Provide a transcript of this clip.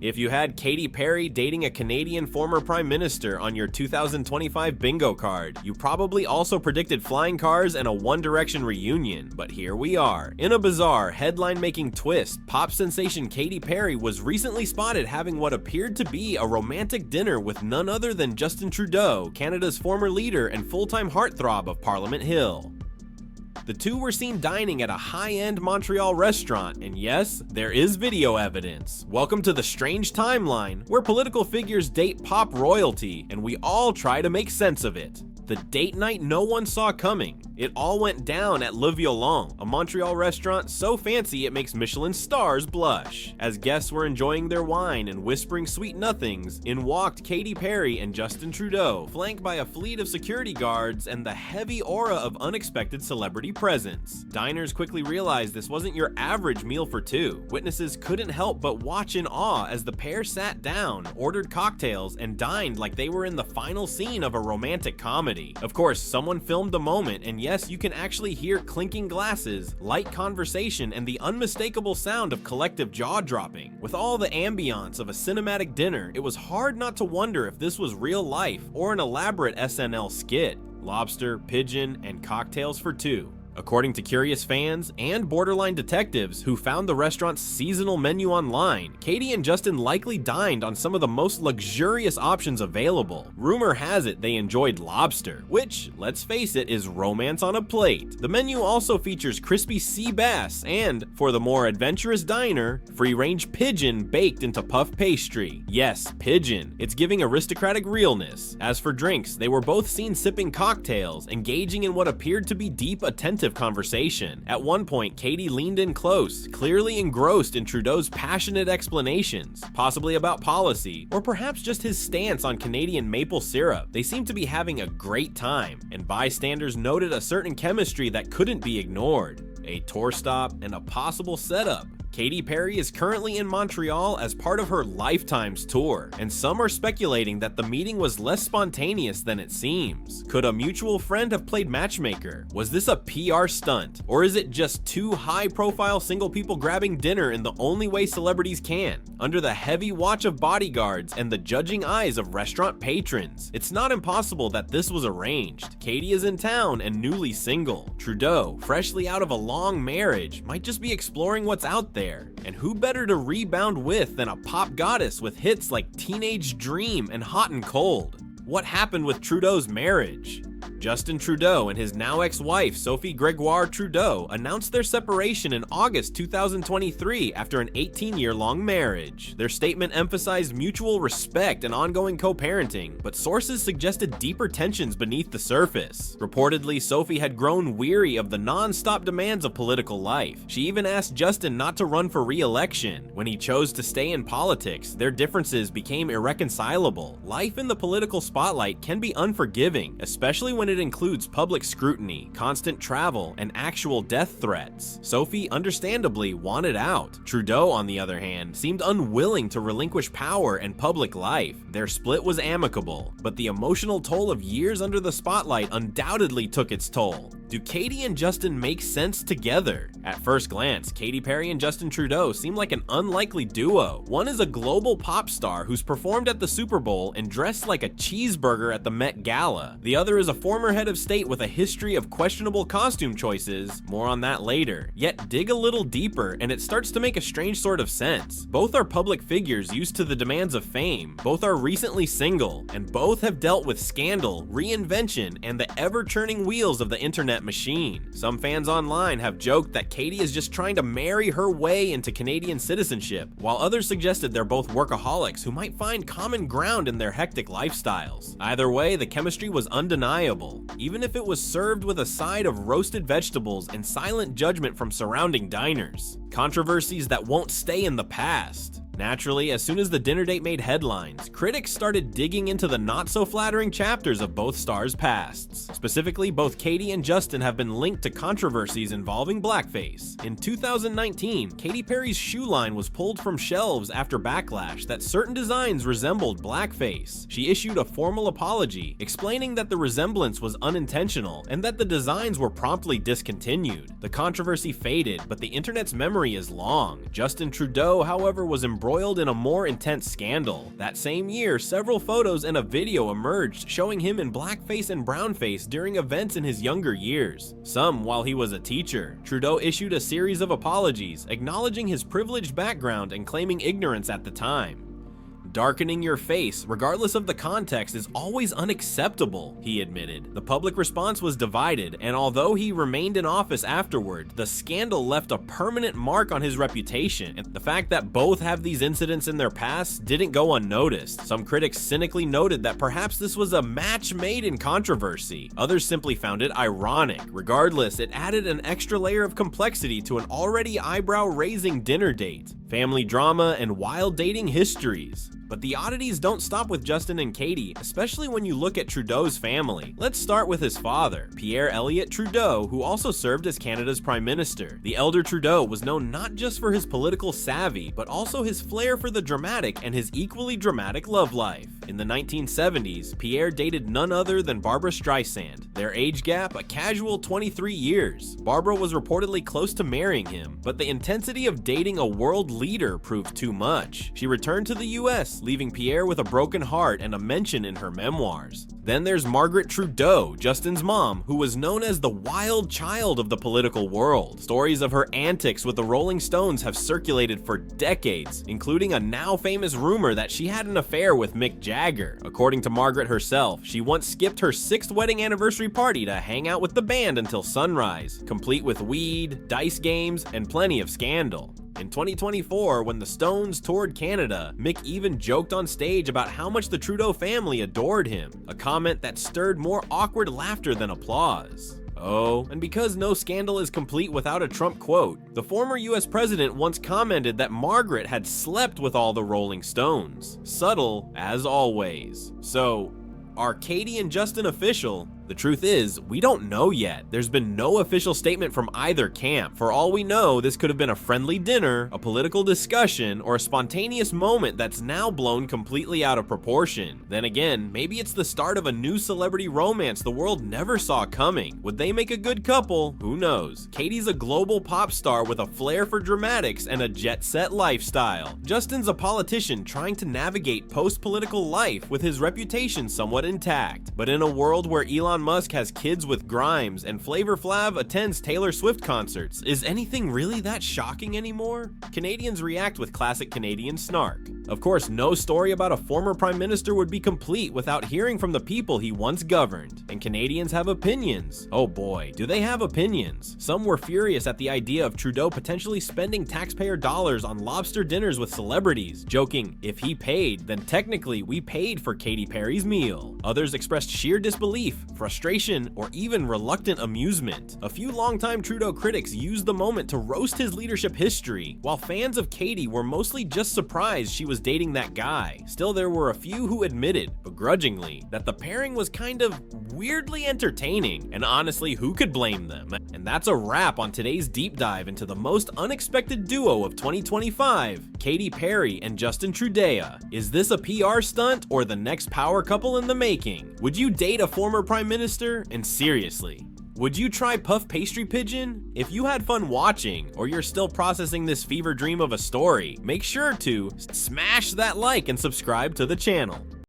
If you had Katy Perry dating a Canadian former prime minister on your 2025 bingo card, you probably also predicted flying cars and a One Direction reunion. But here we are. In a bizarre, headline-making twist, pop sensation Katy Perry was recently spotted having what appeared to be a romantic dinner with none other than Justin Trudeau, Canada's former leader and full-time heartthrob of Parliament Hill. The two were seen dining at a high-end Montreal restaurant, and yes, there is video evidence. Welcome to the strange timeline, where political figures date pop royalty, and we all try to make sense of it. The date night no one saw coming. It all went down at Le Violon, a Montreal restaurant so fancy it makes Michelin stars blush. As guests were enjoying their wine and whispering sweet nothings, in walked Katy Perry and Justin Trudeau, flanked by a fleet of security guards and the heavy aura of unexpected celebrity presence. Diners quickly realized this wasn't your average meal for two. Witnesses couldn't help but watch in awe as the pair sat down, ordered cocktails, and dined like they were in the final scene of a romantic comedy. Of course, someone filmed the moment, and yes, you can actually hear clinking glasses, light conversation, and the unmistakable sound of collective jaw-dropping. With all the ambiance of a cinematic dinner, it was hard not to wonder if this was real life or an elaborate SNL skit. Lobster, pigeon, and cocktails for two. According to curious fans and borderline detectives who found the restaurant's seasonal menu online, Katy and Justin likely dined on some of the most luxurious options available. Rumor has it they enjoyed lobster, which, let's face it, is romance on a plate. The menu also features crispy sea bass and, for the more adventurous diner, free-range pigeon baked into puff pastry. Yes, pigeon. It's giving aristocratic realness. As for drinks, they were both seen sipping cocktails, engaging in what appeared to be deep, attentive conversation. At one point, Katy leaned in close, clearly engrossed in Trudeau's passionate explanations, possibly about policy, or perhaps just his stance on Canadian maple syrup. They seemed to be having a great time, and bystanders noted a certain chemistry that couldn't be ignored. A tour stop and a possible setup. Katy Perry is currently in Montreal as part of her Lifetimes tour, and some are speculating that the meeting was less spontaneous than it seems. Could a mutual friend have played matchmaker? Was this a PR stunt? Or is it just two high-profile single people grabbing dinner in the only way celebrities can, under the heavy watch of bodyguards and the judging eyes of restaurant patrons? It's not impossible that this was arranged. Katy is in town and newly single. Trudeau, freshly out of a long marriage, might just be exploring what's out there. And who better to rebound with than a pop goddess with hits like Teenage Dream and Hot and Cold? What happened with Trudeau's marriage? Justin Trudeau and his now ex-wife Sophie Gregoire Trudeau announced their separation in August 2023 after an 18-year-long marriage. Their statement emphasized mutual respect and ongoing co-parenting, but sources suggested deeper tensions beneath the surface. Reportedly, Sophie had grown weary of the non-stop demands of political life. She even asked Justin not to run for re-election. When he chose to stay in politics, their differences became irreconcilable. Life in the political spotlight can be unforgiving, especially when it includes public scrutiny, constant travel, and actual death threats. Sophie understandably wanted out. Trudeau, on the other hand, seemed unwilling to relinquish power and public life. Their split was amicable, but the emotional toll of years under the spotlight undoubtedly took its toll. Do Katy and Justin make sense together? At first glance, Katy Perry and Justin Trudeau seem like an unlikely duo. One is a global pop star who's performed at the Super Bowl and dressed like a cheeseburger at the Met Gala. The other is a former head of state with a history of questionable costume choices. More on that later. Yet dig a little deeper and it starts to make a strange sort of sense. Both are public figures used to the demands of fame. Both are recently single, and both have dealt with scandal, reinvention, and the ever-churning wheels of the internet machine. Some fans online have joked that Katy is just trying to marry her way into Canadian citizenship, while others suggested they're both workaholics who might find common ground in their hectic lifestyles. Either way, the chemistry was undeniable, even if it was served with a side of roasted vegetables and silent judgment from surrounding diners. Controversies that won't stay in the past. Naturally, as soon as the dinner date made headlines, critics started digging into the not-so-flattering chapters of both stars' pasts. Specifically, both Katy and Justin have been linked to controversies involving blackface. In 2019, Katy Perry's shoe line was pulled from shelves after backlash that certain designs resembled blackface. She issued a formal apology, explaining that the resemblance was unintentional and that the designs were promptly discontinued. The controversy faded, but the internet's memory is long. Justin Trudeau, however, was embraced embroiled in a more intense scandal. That same year, several photos and a video emerged showing him in blackface and brownface during events in his younger years, some while he was a teacher. Trudeau issued a series of apologies, acknowledging his privileged background and claiming ignorance at the time. Darkening your face, regardless of the context, is always unacceptable, he admitted. The public response was divided, and although he remained in office afterward, the scandal left a permanent mark on his reputation, and the fact that both have these incidents in their past didn't go unnoticed. Some critics cynically noted that perhaps this was a match made in controversy. Others simply found it ironic. Regardless, it added an extra layer of complexity to an already eyebrow-raising dinner date, family drama, and wild dating histories. But the oddities don't stop with Justin and Katy, especially when you look at Trudeau's family. Let's start with his father, Pierre Elliott Trudeau, who also served as Canada's Prime Minister. The elder Trudeau was known not just for his political savvy, but also his flair for the dramatic and his equally dramatic love life. In the 1970s, Pierre dated none other than Barbara Streisand. Their age gap, a casual 23 years. Barbara was reportedly close to marrying him, but the intensity of dating a world leader proved too much. She returned to the US, leaving Pierre with a broken heart and a mention in her memoirs. Then there's Margaret Trudeau, Justin's mom, who was known as the wild child of the political world. Stories of her antics with the Rolling Stones have circulated for decades, including a now famous rumor that she had an affair with Mick Jagger. According to Margaret herself, she once skipped her 6th wedding anniversary party to hang out with the band until sunrise, complete with weed, dice games, and plenty of scandal. In 2024, when the Stones toured Canada, Mick even joked on stage about how much the Trudeau family adored him, a comment that stirred more awkward laughter than applause. Oh, and because no scandal is complete without a Trump quote, the former US president once commented that Margaret had slept with all the Rolling Stones. Subtle, as always. So, are Katy and Justin official? The truth is, we don't know yet. There's been no official statement from either camp. For all we know, this could have been a friendly dinner, a political discussion, or a spontaneous moment that's now blown completely out of proportion. Then again, maybe it's the start of a new celebrity romance the world never saw coming. Would they make a good couple? Who knows? Katy's a global pop star with a flair for dramatics and a jet-set lifestyle. Justin's a politician trying to navigate post-political life with his reputation somewhat intact. But in a world where Elon Musk has kids with Grimes and Flavor Flav attends Taylor Swift concerts, is anything really that shocking anymore? Canadians react with classic Canadian snark. Of course, no story about a former prime minister would be complete without hearing from the people he once governed. And Canadians have opinions. Oh boy, do they have opinions. Some were furious at the idea of Trudeau potentially spending taxpayer dollars on lobster dinners with celebrities, joking, if he paid, then technically we paid for Katy Perry's meal. Others expressed sheer disbelief, frustration, or even reluctant amusement. A few longtime Trudeau critics used the moment to roast his leadership history, while fans of Katy were mostly just surprised she was dating that guy. Still, there were a few who admitted, begrudgingly, that the pairing was kind of weirdly entertaining, and honestly, who could blame them? And that's a wrap on today's deep dive into the most unexpected duo of 2025, Katy Perry and Justin Trudeau. Is this a PR stunt or the next power couple in the making? Would you date a former prime minister? And seriously, would you try puff pastry pigeon? If you had fun watching, or you're still processing this fever dream of a story, make sure to smash that like and subscribe to the channel.